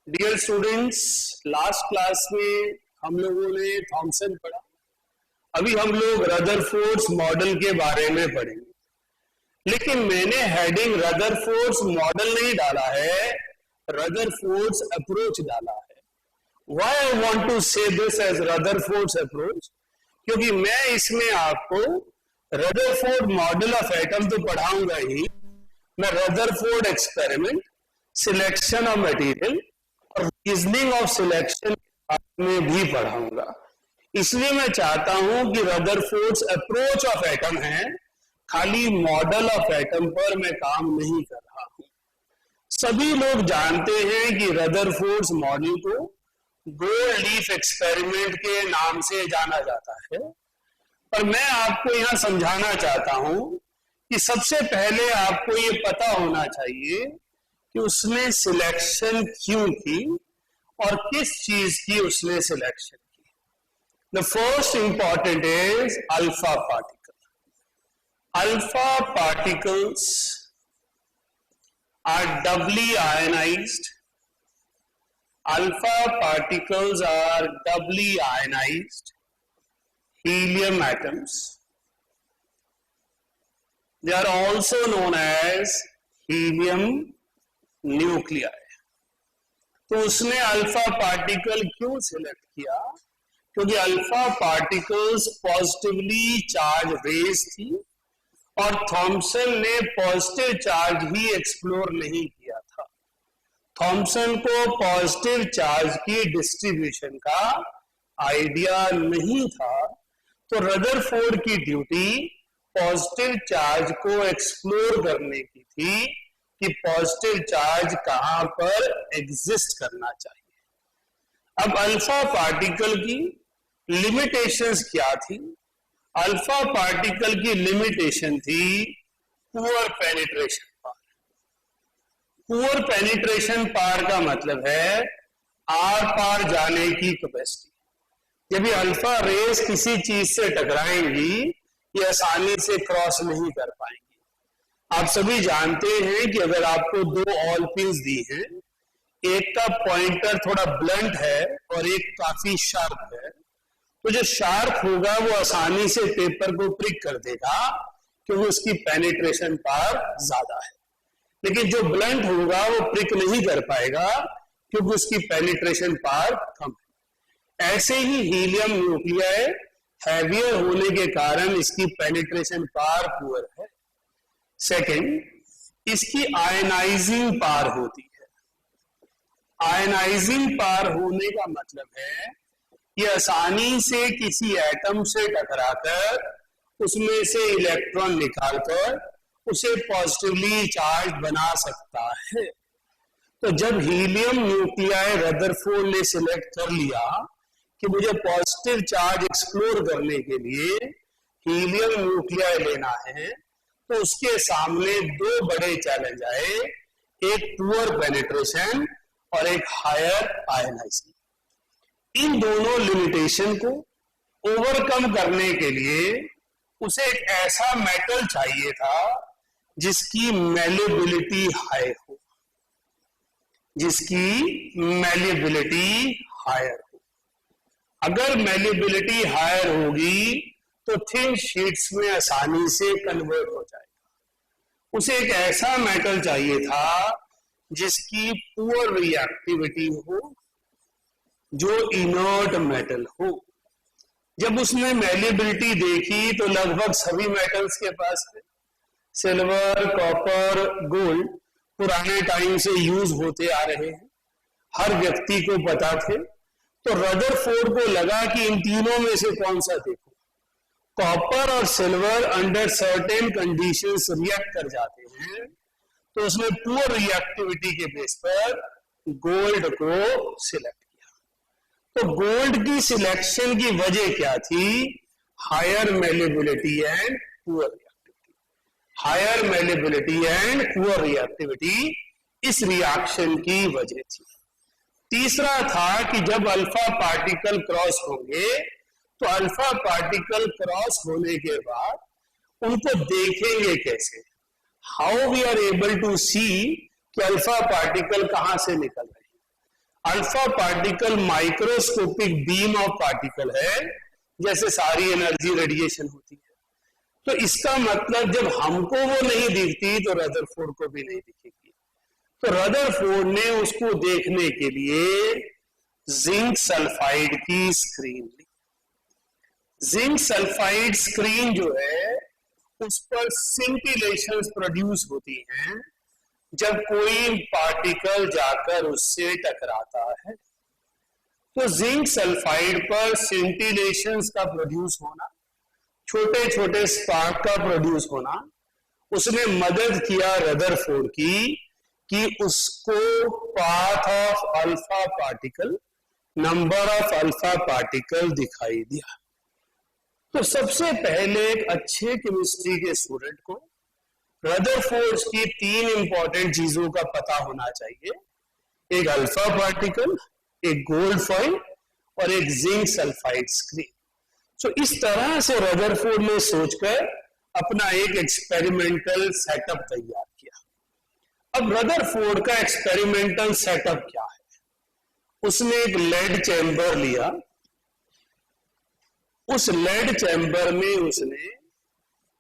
Dear students, last class में हम लोगों ने थॉमसन पढ़ा। अभी हम लोग रदरफोर्ड्स मॉडल के बारे में पढ़ेंगे, लेकिन मैंने हेडिंग रदरफोर्ड्स मॉडल नहीं डाला है, रदरफोर्ड्स अप्रोच डाला है। व्हाई आई वांट टू से दिस एज रदरफोर्ड्स अप्रोच, क्योंकि मैं इसमें आपको रदरफोर्ड मॉडल ऑफ एटम तो पढ़ाऊंगा ही, मैं Rutherford experiment, selection of material और रीजनिंग ऑफ सिलेक्शन में भी पढ़ाऊंगा। इसलिए मैं चाहता हूं कि रदरफोर्ड्स अप्रोच ऑफ एटम है, खाली मॉडल ऑफ एटम पर मैं काम नहीं कर रहा हूं। सभी लोग जानते हैं कि रदरफोर्ड्स मॉडल को गोल्ड लीफ एक्सपेरिमेंट के नाम से जाना जाता है, पर मैं आपको यहां समझाना चाहता हूं कि सबसे पहले आपको ये पता होना चाहिए कि उसने सिलेक्शन क्यों की और किस चीज की उसने सिलेक्शन की। The first important is alpha particle. Alpha particles are doubly ionized. Alpha particles are doubly ionized helium atoms. They are also known as helium nuclei. तो उसने अल्फा पार्टिकल क्यों सिलेक्ट किया? क्योंकि alpha particles positively charge rays थी और Thompson ने positive charge ही explore नहीं किया था। थॉमसन को पॉजिटिव चार्ज की डिस्ट्रीब्यूशन का आइडिया नहीं था, तो रदरफोर्ड की ड्यूटी पॉजिटिव चार्ज को एक्सप्लोर करने की थी कि पॉजिटिव चार्ज कहां पर एग्जिस्ट करना चाहिए। अब अल्फा पार्टिकल की लिमिटेशंस क्या थी? अल्फा पार्टिकल की लिमिटेशन थी पुअर पेनिट्रेशन पार। पुअर पेनिट्रेशन पार का मतलब है आर पार जाने की कैपेसिटी। जब ये अल्फा रेस किसी चीज से टकराएंगी, ये आसानी से क्रॉस नहीं कर पाएंगी। आप सभी जानते हैं कि अगर आपको दो ऑल पिन्स दी हैं, एक का पॉइंटर थोड़ा ब्लंट है और एक काफी शार्प है, तो जो शार्प होगा वो आसानी से पेपर को प्रिक कर देगा क्योंकि उसकी पेनिट्रेशन पावर ज्यादा है, लेकिन जो ब्लंट होगा वो प्रिक नहीं कर पाएगा क्योंकि उसकी पेनिट्रेशन पावर कम है। ऐसे ही हीलियम न्यूक्लियाई हैवियर होने के कारण इसकी पेनिट्रेशन पावर पुअर है। सेकंड, इसकी आयनाइजिंग पावर होती है। आयनाइजिंग पावर होने का मतलब है ये आसानी से किसी एटम से टकराकर उसमें से इलेक्ट्रॉन निकालकर उसे पॉजिटिवली चार्ज बना सकता है। तो जब हीलियम न्यूक्लियाई रदरफोर्ड ने सिलेक्ट कर लिया कि मुझे पॉजिटिव चार्ज एक्सप्लोर करने के लिए हीलियम न्यूक्लियाई लेना है, तो उसके सामने दो बड़े चैलेंज आए, एक पुअर पेनिट्रेशन और एक हायर आयनाइजिंग। इन दोनों लिमिटेशन को ओवरकम करने के लिए उसे एक ऐसा मेटल चाहिए था जिसकी मैल्येबिलिटी हाई हो, जिसकी मैल्येबिलिटी हायर। अगर मैल्येबिलिटी हायर होगी तो थिन शीट्स में आसानी से कन्वर्ट हो जाएगा। उसे एक ऐसा मेटल चाहिए था जिसकी पुअर रिएक्टिविटी हो, जो इनर्ट मेटल हो। जब उसने मैल्येबिलिटी देखी तो लगभग सभी मेटल्स के पास है। सिल्वर, कॉपर, गोल्ड पुराने टाइम से यूज होते आ रहे हैं, हर व्यक्ति को पता थे। तो रदरफोर्ड को लगा कि इन तीनों में से कौन सा देखो। कॉपर और silver under certain conditions react कर जाते हैं, तो उसने पुअर रिएक्टिविटी के बेस पर गोल्ड को सिलेक्ट किया। तो गोल्ड की सिलेक्शन की वजह क्या थी? Higher malleability and poor reactivity. Higher malleability and poor reactivity इस रिएक्शन की वजह थी। तीसरा था कि जब अल्फा पार्टिकल क्रॉस होंगे तो अल्फा पार्टिकल क्रॉस होने के बाद उनको देखेंगे कैसे? How we are able to see कि अल्फा पार्टिकल कहां से निकल रहे हैं। Alpha particle microscopic beam of particle है, जैसे सारी एनर्जी रेडिएशन होती है। तो इसका मतलब जब हमको वो नहीं दिखती तो रदरफोर्ड को भी नहीं दिखेगी। तो रदरफोर्ड ने उसको देखने के लिए जिंक सल्फाइड की स्क्रीन ली। जिंक सल्फाइड स्क्रीन जो है उस पर सिंटिलेशंस प्रोड्यूस होती हैं जब कोई पार्टिकल जाकर उससे टकराता है। तो जिंक सल्फाइड पर सिंटिलेशंस का प्रोड्यूस होना, छोटे छोटे स्पार्क का प्रोड्यूस होना, उसने मदद किया रदरफोर्ड की कि उसको path of alpha particle, number of alpha particle दिखाई दिया। तो सबसे पहले एक अच्छे केमिस्ट्री के स्टूडेंट को रदरफोर्ड की 3 इंपॉर्टेंट चीजों का पता होना चाहिए, एक अल्फा पार्टिकल, एक गोल्ड फॉइल और एक जिंक सल्फाइड स्क्रीन। तो इस तरह से रदरफोर्ड ने सोचकर अपना एक एक्सपेरिमेंटल सेटअप तैयार किया। अब रदरफोर्ड का एक्सपेरिमेंटल सेटअप क्या है? उसने एक लेड चैम्बर लिया। उस लेड चैम्बर में उसने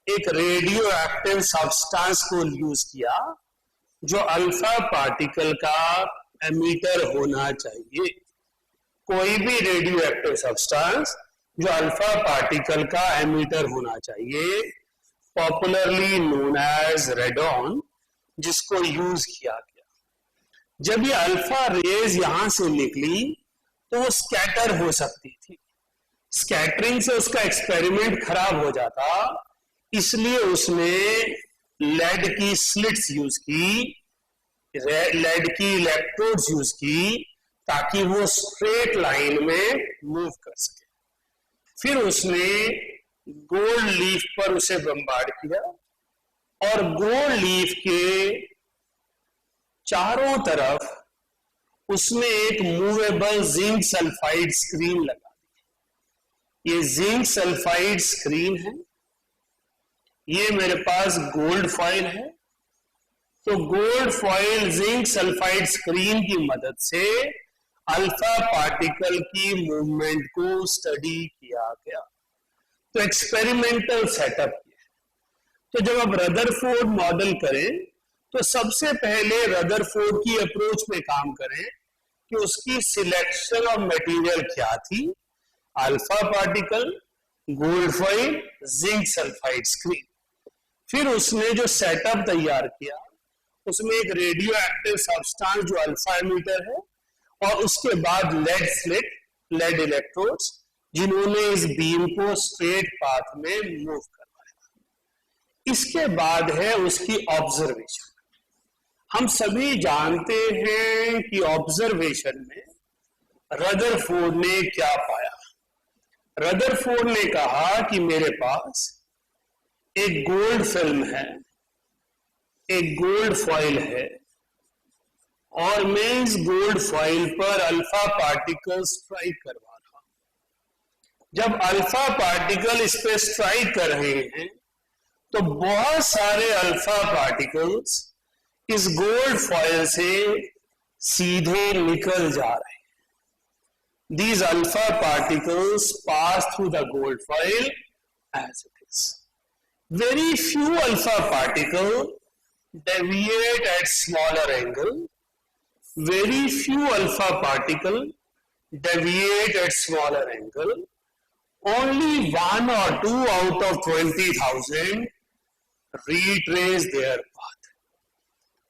एक रेडियो एक्टिव सब्सटेंस को यूज किया जो अल्फा पार्टिकल का एमिटर होना चाहिए। कोई भी रेडियो एक्टिव सब्सटेंस जो अल्फा पार्टिकल का एमिटर होना चाहिए, पॉपुलरली नोन एज रेडॉन, जिसको यूज किया गया। जब ये अल्फा रेज यहां से निकली तो वो स्कैटर हो सकती थी। स्कैटरिंग से उसका एक्सपेरिमेंट खराब हो जाता, इसलिए उसने लेड की स्लिट्स यूज की, लेड की इलेक्ट्रोड्स यूज की, ताकि वो स्ट्रेट लाइन में मूव कर सके। फिर उसने गोल्ड लीफ पर उसे बम्बार्ड किया और गोल्ड लीफ के चारों तरफ उसमें एक मूवेबल जिंक सल्फाइड स्क्रीन लगा दी। ये जिंक सल्फाइड स्क्रीन है, ये मेरे पास गोल्ड फॉइल है। तो gold foil zinc sulphide screen की मदद से अल्फा पार्टिकल की मूवमेंट को स्टडी किया गया। तो एक्सपेरिमेंटल सेटअप किया। तो जब आप रदरफोर्ड मॉडल करें तो सबसे पहले रदरफोर्ड की अप्रोच में काम करें कि उसकी सिलेक्शन ऑफ मटेरियल क्या थी, alpha particle, gold foil, zinc sulphide screen. फिर उसने जो सेटअप तैयार किया उसमें एक रेडियो एक्टिव सब्सटेंस जो अल्फा एमिटर है, और उसके बाद लेड स्लिट, लेड इलेक्ट्रोड्स, जिन्होंने इस बीम को स्ट्रेट पाथ में मूव करवाया। इसके बाद है उसकी ऑब्जर्वेशन। हम सभी जानते हैं कि ऑब्जर्वेशन में रदरफोर्ड ने क्या पाया। रदरफोर्ड ने कहा कि मेरे पास एक गोल्ड फिल्म है, एक गोल्ड फॉइल है, और मैं इस गोल्ड फॉइल पर अल्फा पार्टिकल स्ट्राइक करवा रहा हूं। जब अल्फा पार्टिकल इस पे स्ट्राइक कर रहे हैं तो बहुत सारे अल्फा पार्टिकल्स इस गोल्ड फॉइल से सीधे निकल जा रहे हैं। These alpha particles pass through the gold foil as it is. Very few alpha particles deviate at smaller angle. Very few alpha particles deviate at smaller angle. Only 1 or 2 out of 20,000 retrace their path.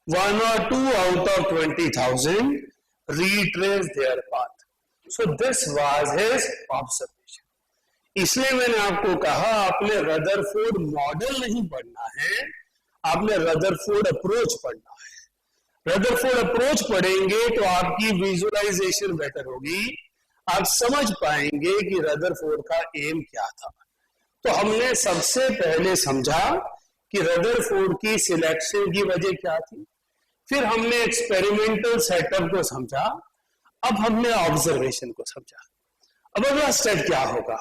1 or 2 out of 20,000 retrace their path. So this was his observation. इसलिए मैंने आपको कहा आपने Rutherford model नहीं पढ़ना है, आपने Rutherford approach पढ़ना है। रदरफोर्ड अप्रोच पढ़ेंगे तो आपकी विजुअलाइजेशन बेटर होगी, आप समझ पाएंगे कि रदरफोर्ड का एम क्या था। तो हमने सबसे पहले समझा कि रदरफोर्ड की सिलेक्शन की वजह क्या थी, फिर हमने एक्सपेरिमेंटल सेटअप को समझा, अब हमने ऑब्जर्वेशन को समझा। अब अगला स्टेप क्या होगा,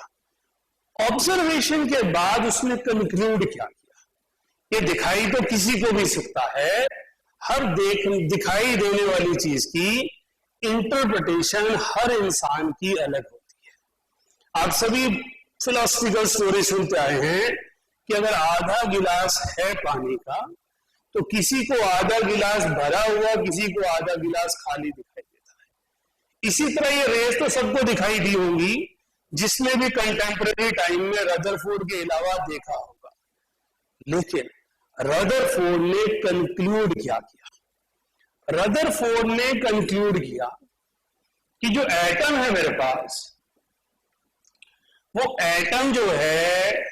ऑब्जर्वेशन के बाद उसने कंक्लूड क्या किया। ये दिखाई तो किसी को भी सकता है, हर दिखाई देने वाली चीज की इंटरप्रिटेशन हर इंसान की अलग होती है। आप सभी फिलोसफिकल स्टोरी सुनते आए हैं कि अगर आधा गिलास है पानी का तो किसी को आधा गिलास भरा हुआ, किसी को आधा गिलास खाली दिखाई देता है। इसी तरह ये रेस तो सबको दिखाई दी होंगी जिसने भी कंटेम्परेरी टाइम में रदरफोर्ड के अलावा देखा होगा। लेकिन रदरफोर्ड ने कंक्लूड क्या किया? रदरफोर्ड ने कंक्लूड किया कि जो एटम है मेरे पास, वो एटम जो है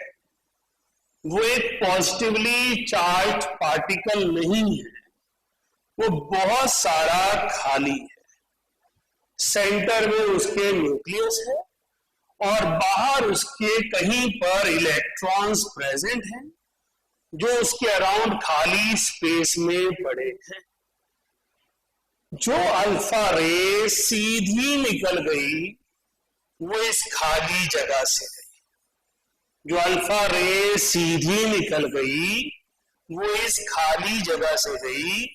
वो एक पॉजिटिवली चार्ज पार्टिकल नहीं है, वो बहुत सारा खाली है। सेंटर में उसके न्यूक्लियस है और बाहर उसके कहीं पर इलेक्ट्रॉन्स प्रेजेंट हैं जो उसके अराउंड खाली स्पेस में पड़े हैं। जो अल्फा रे सीधी निकल गई वो इस खाली जगह से गई। जो अल्फा रे सीधी निकल गई वो इस खाली जगह से गई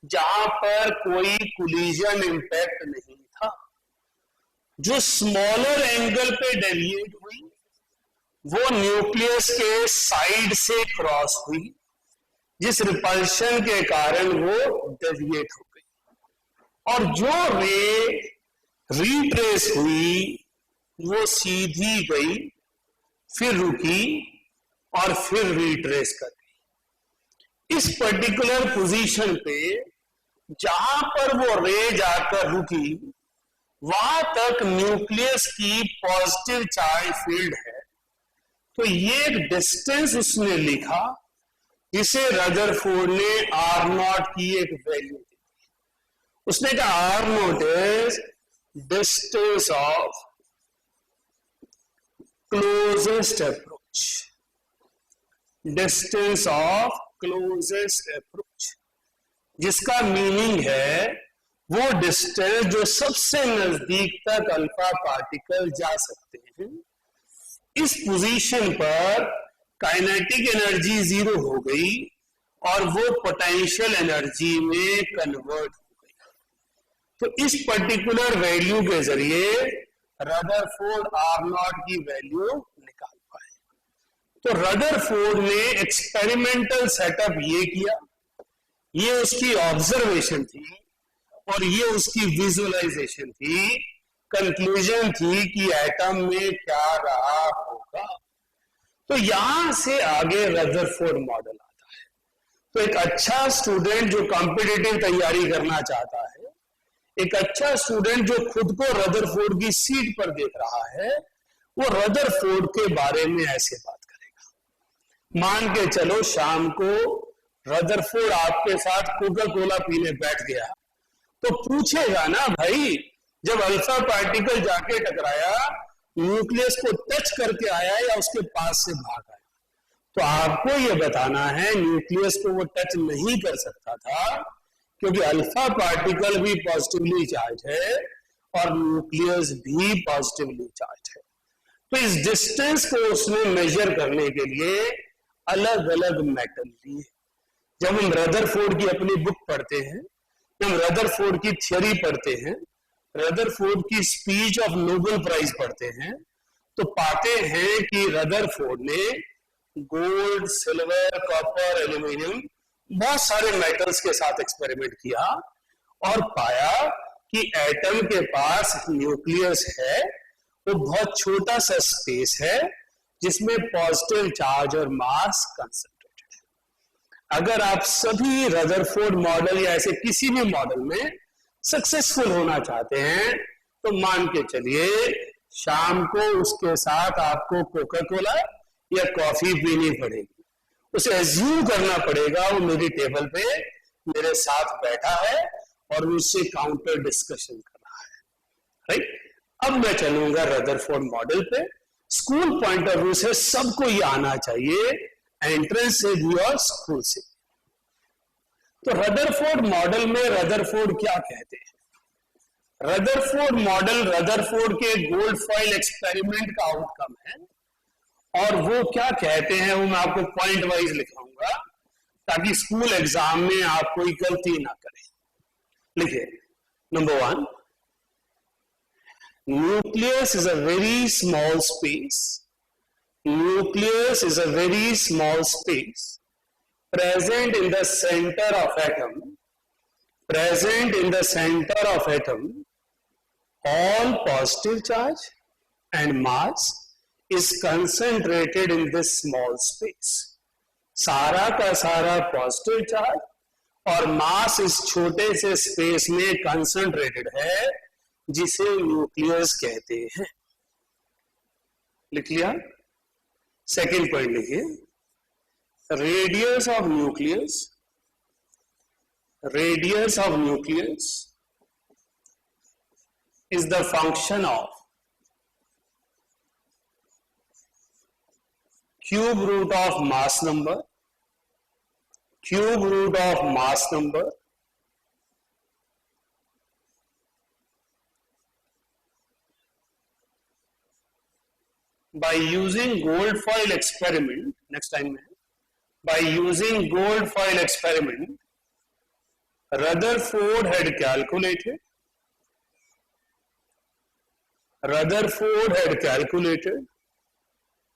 जहां पर कोई कोलिजन इंपैक्ट नहीं था। जो स्मॉलर एंगल पे डेविएट हुई वो न्यूक्लियस के साइड से क्रॉस हुई, जिस रिपल्शन के कारण वो डेविएट हो गई। और जो रे रिट्रेस हुई वो सीधी गई, फिर रुकी और फिर रिट्रेस कर गई। इस पर्टिकुलर पोजीशन पे जहां पर वो रे जाकर रुकी वहां तक न्यूक्लियस की पॉजिटिव चार्ज फील्ड है। तो ये एक डिस्टेंस उसने लिखा जिसे रदरफोर्ड ने आर नॉट की एक वैल्यू दी। उसने कहा R naught is distance of closest approach, distance of closest approach, जिसका मीनिंग है वो डिस्टेंस जो सबसे नजदीक तक अल्फा पार्टिकल जा सकते हैं। इस पोजीशन पर काइनेटिक एनर्जी 0 हो गई और वो पोटेंशियल एनर्जी में कन्वर्ट हो गई। तो इस पर्टिकुलर वैल्यू के जरिए रदरफोर्ड आर नॉट की वैल्यू निकाल पाए। तो रदरफोर्ड ने एक्सपेरिमेंटल सेटअप ये किया, ये उसकी ऑब्जर्वेशन थी और ये उसकी विजुअलाइजेशन थी, कंक्लूजन थी कि एटम में क्या रहा होगा। तो यहां से आगे रदरफोर्ड मॉडल आता है। तो एक अच्छा स्टूडेंट जो कॉम्पिटिटिव तैयारी करना चाहता है, एक अच्छा स्टूडेंट जो खुद को रदरफोर्ड की सीट पर देख रहा है, वो रदरफोर्ड के बारे में ऐसे बात करेगा। मान के चलो शाम को रदरफोर्ड आपके साथ कोका कोला पीने बैठ गया, तो पूछेगा ना भाई, जब अल्फा पार्टिकल जाके टकराया न्यूक्लियस को टच करके आया या उसके पास से भाग आया? तो आपको यह बताना है न्यूक्लियस को वो टच नहीं कर सकता था क्योंकि अल्फा पार्टिकल भी पॉजिटिवली चार्ज है और न्यूक्लियस भी पॉजिटिवली चार्ज है। तो इस डिस्टेंस को उसने मेजर करने के लिए अलग अलग मेटल लिए। जब हम रदरफोर्ड की अपनी बुक पढ़ते हैं, जब रदरफोर्ड की थ्योरी पढ़ते हैं, रदरफोर्ड की स्पीच ऑफ नोबेल प्राइज पढ़ते हैं, तो पाते हैं कि रदरफोर्ड ने गोल्ड, सिल्वर, कॉपर, एल्यूमिनियम, बहुत सारे मेटल्स के साथ एक्सपेरिमेंट किया और पाया कि एटम के पास न्यूक्लियस है, वो बहुत छोटा सा स्पेस है जिसमें पॉजिटिव चार्ज और मास कंसंट्रेटेड है। अगर आप सभी रदरफोर्ड मॉडल या ऐसे किसी भी मॉडल में सक्सेसफुल होना चाहते हैं तो मान के चलिए शाम को उसके साथ आपको कोका कोला या कॉफी पीनी पड़ेगी। उसे एज्यूम करना पड़ेगा वो मेरी टेबल पे मेरे साथ बैठा है और मुझसे काउंटर डिस्कशन कर रहा है, राइट? अब मैं चलूंगा रदरफोर्ड मॉडल पे। स्कूल पॉइंट ऑफ व्यू से सबको ये आना चाहिए, एंट्रेंस से भी और स्कूल से। तो रदरफोर्ड मॉडल में रदरफोर्ड क्या कहते हैं? रदरफोर्ड मॉडल रदरफोर्ड के गोल्ड फॉइल एक्सपेरिमेंट का आउटकम है और वो क्या कहते हैं वो मैं आपको पॉइंट वाइज लिखाऊंगा ताकि स्कूल एग्जाम में आप कोई गलती ना करें। लिखिए, number 1, nucleus is a very small space. Nucleus is a very small space present in the center of atom. Present in the center of atom. All positive charge and mass is concentrated in this small space. सारा का सारा positive charge और मास इस छोटे से space में concentrated है, जिसे न्यूक्लियस कहते हैं. लिख लिया. सेकेंड पॉइंट लिखिए. Radius of nucleus. Radius of nucleus is the function of cube root of mass number, cube root of mass number by using gold foil experiment. Next time by using gold foil experiment, Rutherford had calculated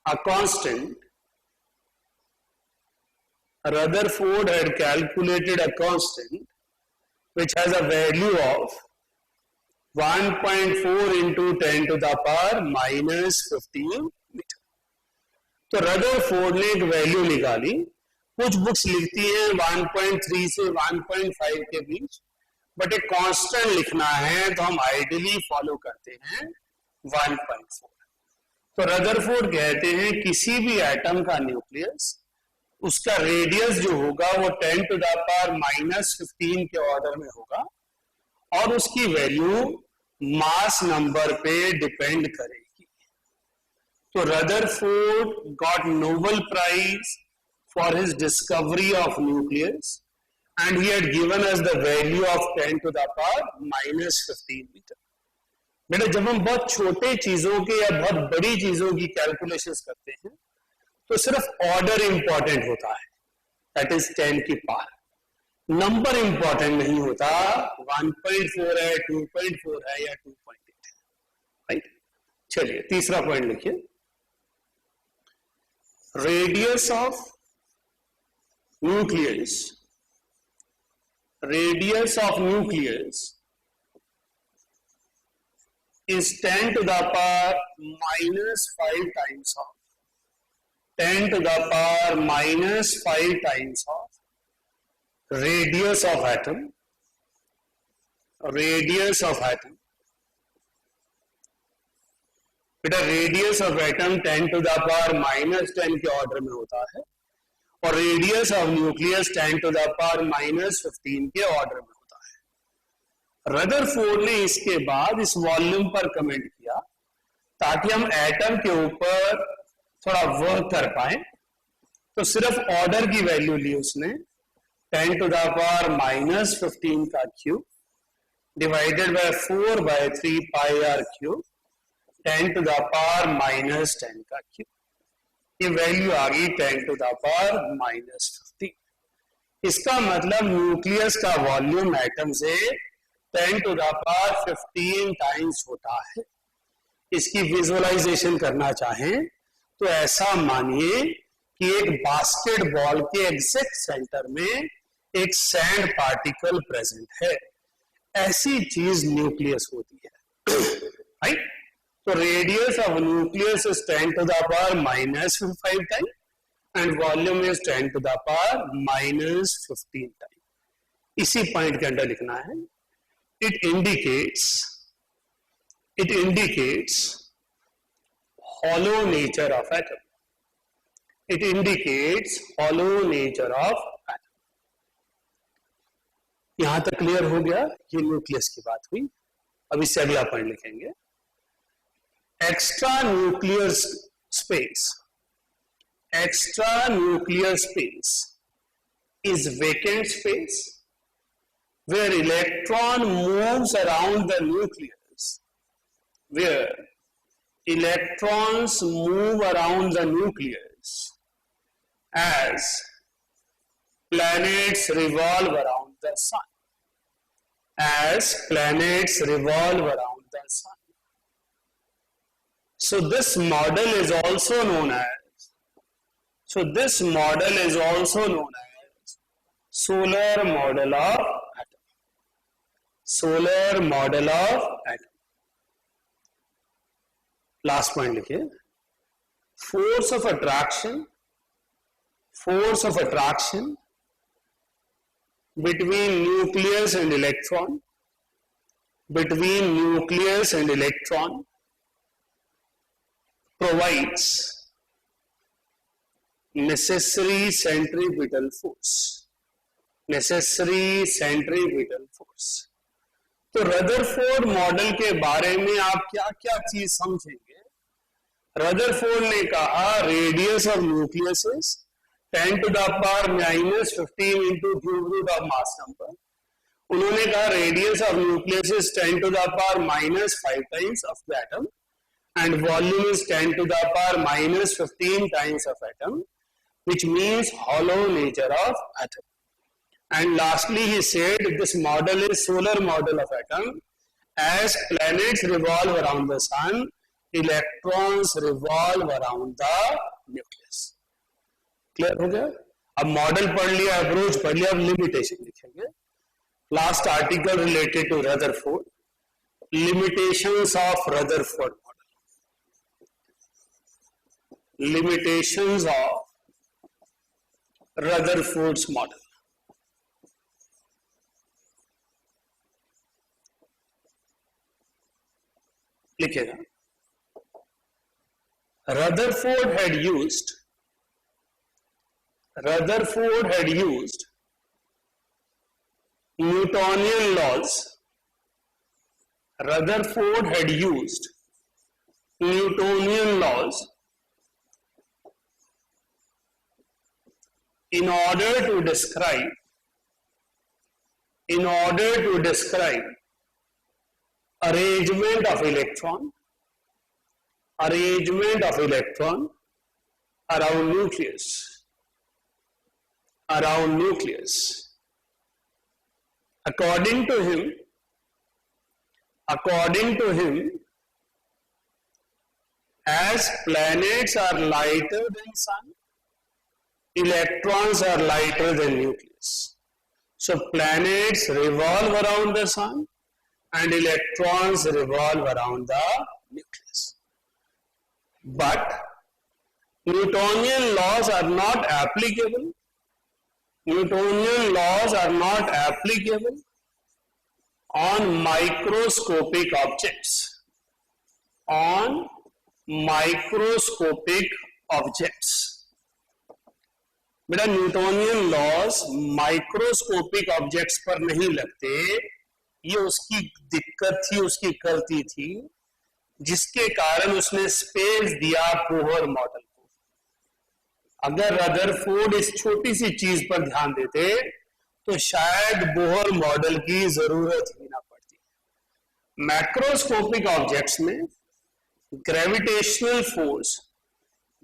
a constant. Rutherford had calculated a constant which has a value of 1.4 into 10 to the power minus 15 metre. तो Rutherford ने एक value निकाली. कुछ books लिखती हैं 1.3 से 1.5 के बीच, but एक कांस्टेंट लिखना है तो हम आइडियली फॉलो करते हैं 1.4. तो रदरफोर्ड कहते हैं किसी भी एटम का न्यूक्लियस, उसका रेडियस जो होगा वो 10 टू द पावर माइनस 15 के ऑर्डर में होगा और उसकी वैल्यू मास नंबर पे डिपेंड करेगी. तो Rutherford got Nobel prize for his discovery of nucleus and he had given us the value of 10 to the power minus 15 metre. बेटा जब हम बहुत छोटे चीजों के या बहुत बड़ी चीजों की कैलकुलेशंस करते हैं तो सिर्फ ऑर्डर इंपॉर्टेंट होता है, दैट इज 10 की पावर. नंबर इंपॉर्टेंट नहीं होता. 1.4 है, 2.4 है या 2.8 है. राइट. चलिए तीसरा पॉइंट लिखिए. Radius of nucleus. Radius of nucleus is 10 to the power minus 5 times of 10 to the power minus 5 times of radius of atom. Radius of atom. बेटा radius of atom 10 to the power minus 10 के order में होता है और radius of nucleus 10 to the power minus 15 के order में होता है. रदरफोर्ड ने इसके बाद इस वॉल्यूम पर कमेंट किया ताकि हम एटम के ऊपर थोड़ा वर्क कर पाए. तो सिर्फ ऑर्डर की वैल्यू ली उसने 10 टू द पावर माइनस 15 का cube divided by 4/3 pi r cube 10 to the power minus 10 का क्यूब. ये वैल्यू आ गई 10 टू द पावर माइनस 15. इसका मतलब न्यूक्लियस का वॉल्यूम एटम से 10 टू द पावर 15 टाइम्स होता है. इसकी विजुअलाइजेशन करना चाहें तो ऐसा मानिए कि एक बास्केटबॉल के एग्जैक्ट सेंटर में एक सैंड पार्टिकल प्रेजेंट है. ऐसी चीज न्यूक्लियस होती है. राइट. तो radius of nucleus is 10 to the power minus 5 time and volume is 10 to the power minus 15 time. इसी पॉइंट के अंदर लिखना है. It indicates hollow nature of atom. It indicates hollow nature of atom. यहां तक clear हो गया. ये न्यूक्लियस की बात हुई. अब इससे अगला पॉइंट लिखेंगे. Extra nuclear space. Extra nuclear space is vacant space where electron moves around the nucleus. Where electrons move around the nucleus as planets revolve around the sun. As planets revolve around the sun. So this model is also known as solar model of atom. Solar model of atom. Last point लिखिए. Force of attraction between nucleus and electron provides necessary centripetal force. तो Rutherford model के बारे में आप क्या क्या चीज समझेंगे? रदरफोर्ड ने कहा radius of nucleus is 10 to the power -15 into cube root of mass number. उन्होंने कहा radius of nucleus is 10 to the power -5 times of the atom and volume is 10 to the power -15 times of atom, which means hollow nature of atom. And lastly, he said this model is solar model of atom. As planets revolve around the sun, electrons revolve around the nucleus. Clear हो गया? अब model पढ़ लिया, approach पढ़ लिया, अब limitation लिखेंगे. Last article related to Rutherford. Limitations of Rutherford model. Limitations of Rutherford's model. लिखेगा. Rutherford had used Newtonian laws. Rutherford had used Newtonian laws in order to describe arrangement of electron around nucleus. According to him, as planets are lighter than sun, electrons are lighter than nucleus. So planets revolve around the sun and electrons revolve around the nucleus. But Newtonian laws are not applicable. On microscopic objects. बेटा Newtonian laws microscopic objects पर नहीं लगते. ये उसकी दिक्कत थी, उसकी गलती थी, जिसके कारण उसने स्पेस दिया बोहर मॉडल को. अगर रदरफोर्ड इस छोटी सी चीज पर ध्यान देते तो शायद बोहर मॉडल की जरूरत ही ना पड़ती. मैक्रोस्कोपिक ऑब्जेक्ट्स में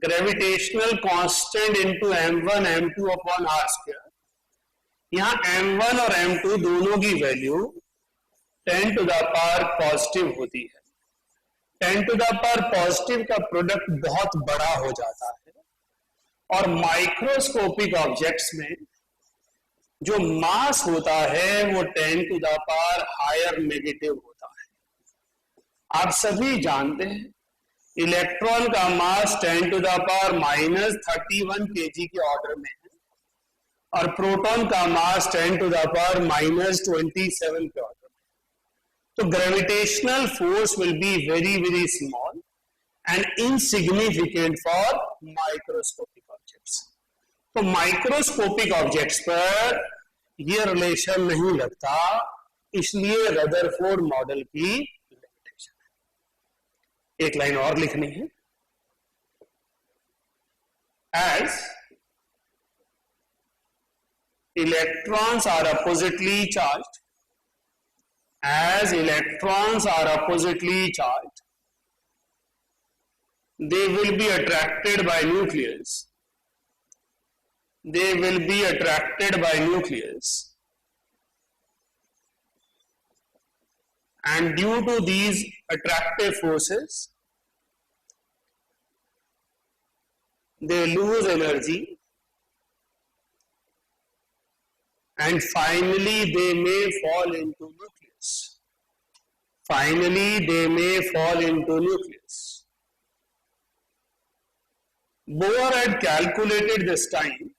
gravitational constant into m1 m2 upon r². यहां m1 और m2 दोनों की value 10 to the power positive होती है. 10 to the power पॉजिटिव का प्रोडक्ट बहुत बड़ा हो जाता है. और माइक्रोस्कोपिक ऑब्जेक्ट्स में जो मास होता है वो 10 to the power higher negative होता है. आप सभी जानते हैं इलेक्ट्रॉन का mass 10 to the power -31 kg के ऑर्डर में है और प्रोटॉन का मास 10 to the power -27 के ऑर्डर में. तो gravitational force will be very very small and insignificant for microscopic objects. तो माइक्रोस्कोपिक ऑब्जेक्ट्स पर ये रिलेशन नहीं लगता, इसलिए रदरफोर्ड मॉडल की लिमिटेशन है. एक लाइन और लिखनी है. As electrons are oppositely charged, they will be attracted by nucleus. And due to these attractive forces, they lose energy, and finally they may fall into nucleus. Finally they may fall into nucleus. Bohr had calculated this time.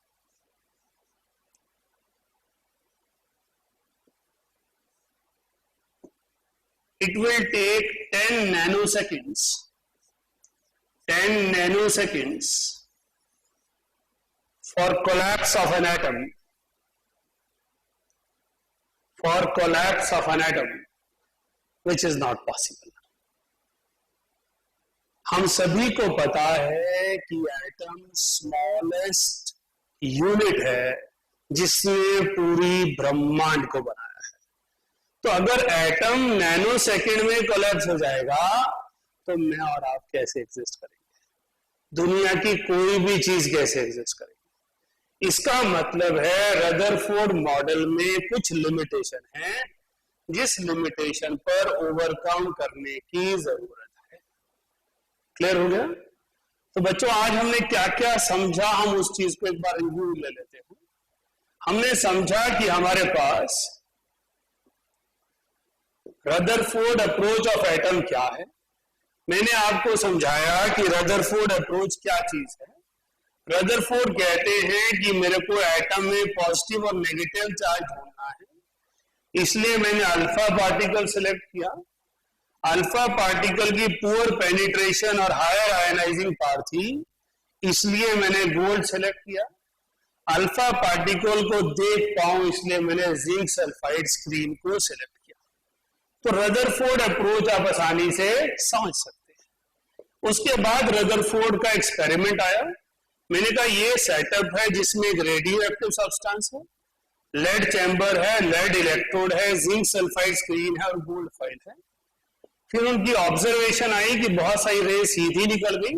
It will take 10 nanoseconds for collapse of an atom, which is not possible. हम सभी को पता है कि atom smallest unit है जिसने पूरी ब्रह्मांड को बनाया है। तो अगर एटम नैनो सेकंड में कोलैप्स हो जाएगा तो मैं और आप कैसे एग्जिस्ट करेंगे? दुनिया की कोई भी चीज कैसे एग्जिस्ट करेगी? इसका मतलब है रदरफोर्ड मॉडल में कुछ लिमिटेशन है, जिस लिमिटेशन पर ओवरकम करने की जरूरत है। क्लियर हो गया? तो बच्चों आज हमने क्या क्या समझा, हम उस चीज को एक बार रिव्यू ले लेते हैं। हमने समझा कि हमारे पास रदरफोर्ड अप्रोच ऑफ एटम क्या है। मैंने आपको समझाया कि रदरफोर्ड अप्रोच क्या चीज है। रदरफोर्ड कहते हैं कि मेरे को एटम में पॉजिटिव और नेगेटिव चार्ज ढूंढना है, इसलिए मैंने अल्फा पार्टिकल सिलेक्ट किया। अल्फा पार्टिकल की पुअर पेनिट्रेशन और हायर आयनाइजिंग पावर थी, इसलिए मैंने गोल्ड सेलेक्ट किया। अल्फा पार्टिकल को देख पाऊं इसलिए मैंने जिंक सल्फाइड स्क्रीन को सिलेक्ट किया। तो रदरफोर्ड अप्रोच आप आसानी से समझ सकते हैं। उसके बाद रदरफोर्ड का एक्सपेरिमेंट आया। मैंने कहा ये सेटअप है जिसमें एक रेडियो एक्टिव सब्सटेंस है, लेड चैम्बर है, लेड इलेक्ट्रोड है, जिंक सल्फाइड स्क्रीन है और गोल्ड फॉइल है। फिर उनकी ऑब्जर्वेशन आई कि बहुत सारी रेज सीधी निकल गई,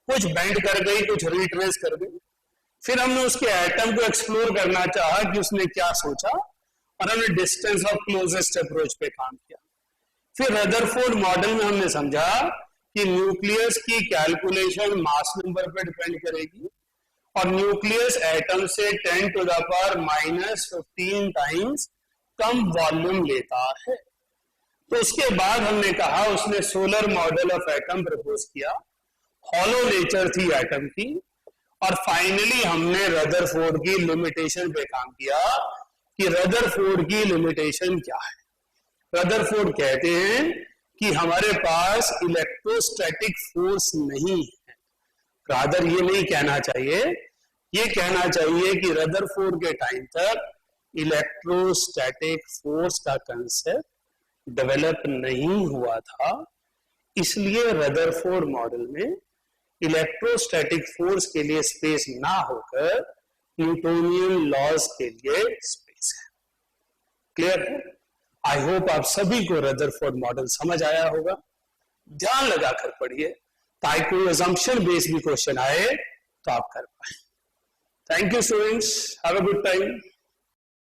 कुछ बेंड कर गई, कुछ रिट्रेस कर गई। फिर हमने उसके एटम को एक्सप्लोर करना चाहा कि उसने क्या सोचा, और हमने डिस्टेंस ऑफ क्लोजेस्ट अप्रोच पे काम किया। फिर रदरफोर्ड मॉडल में हमने समझा कि न्यूक्लियस की कैलकुलेशन मास नंबर पे डिपेंड करेगी, और न्यूक्लियस एटम से 10⁻⁻15 टाइम्स कम वॉल्यूम लेता है। तो उसके बाद हमने कहा, उसने solar model of atom propose किया, हॉलो नेचर थी एटम की, और फाइनली हमने रदरफोर्ड की लिमिटेशन पे काम किया कि रदरफोर्ड की लिमिटेशन क्या है। रदरफोर्ड कहते हैं कि हमारे पास इलेक्ट्रोस्टैटिक फोर्स नहीं है। रादर ये नहीं कहना चाहिए, ये कहना चाहिए कि रदरफोर्ड के टाइम तक इलेक्ट्रोस्टैटिक फोर्स का कंसेप्ट डेवलप नहीं हुआ था, इसलिए रदरफोर्ड मॉडल में इलेक्ट्रोस्टैटिक फोर्स के लिए स्पेस ना होकर न्यूटोनियन लॉज के लिए स्पेस है। क्लियर है? आई होप आप सभी को रदरफोर्ड मॉडल समझ आया होगा। ध्यान लगाकर पढ़िए ताकि कोई असम्पशन बेस्ड भी क्वेश्चन आए तो आप कर पाए। Thank you students, have a good time.